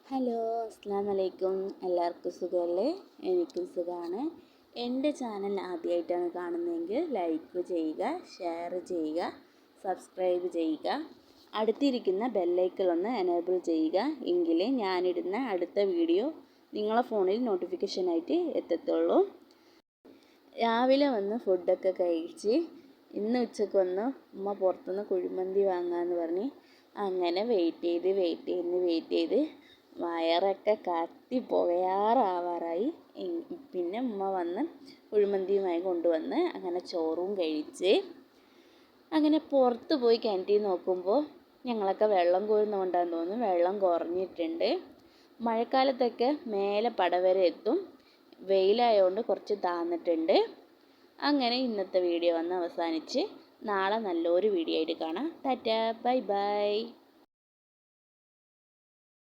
Hello അസ്സാം വലൈക്കും. എല്ലാവർക്കും സുഖമല്ലേ? എനിക്കും സുഖമാണ്. എൻ്റെ ചാനൽ ആദ്യമായിട്ടാണ് കാണുന്നതെങ്കിൽ ലൈക്ക് ചെയ്യുക, ഷെയർ ചെയ്യുക, സബ്സ്ക്രൈബ് ചെയ്യുക. അടുത്തിരിക്കുന്ന ബെല്ലൈക്കൺ ഒന്ന് എനേബിൾ ചെയ്യുക. എങ്കിലേ ഞാനിടുന്ന അടുത്ത വീഡിയോ നിങ്ങളെ ഫോണിൽ നോട്ടിഫിക്കേഷനായിട്ട് എത്തത്തുള്ളൂ. രാവിലെ വന്ന് ഫുഡൊക്കെ കഴിച്ച് ഇന്ന് ഉച്ചയ്ക്ക് വന്ന് ഉമ്മ പുറത്തുനിന്ന് കുഴിമന്തി വാങ്ങാമെന്ന് പറഞ്ഞ് അങ്ങനെ വെയിറ്റ് ചെയ്ത് വയറൊക്കെ കത്തി പുകയാറാവാറായി. പിന്നെ ഉമ്മ വന്ന് കുഴിമന്തിയുമായി കൊണ്ടുവന്ന് അങ്ങനെ ചോറും കഴിച്ച് അങ്ങനെ പുറത്ത് പോയി കിണറ്റിൽ നോക്കുമ്പോൾ ഞങ്ങളൊക്കെ വെള്ളം കോരുന്നതുകൊണ്ടാന്ന് തോന്നുന്നു വെള്ളം കുറഞ്ഞിട്ടുണ്ട്. മഴക്കാലത്തൊക്കെ മേലെ പടവരെ എത്തും, വെയിലായതുകൊണ്ട് കുറച്ച് താന്നിട്ടുണ്ട്. അങ്ങനെ ഇന്നത്തെ വീഡിയോ വന്ന് അവസാനിച്ച് നാളെ നല്ലൊരു വീഡിയോ ആയിട്ട് കാണാം. Tata, bye bye.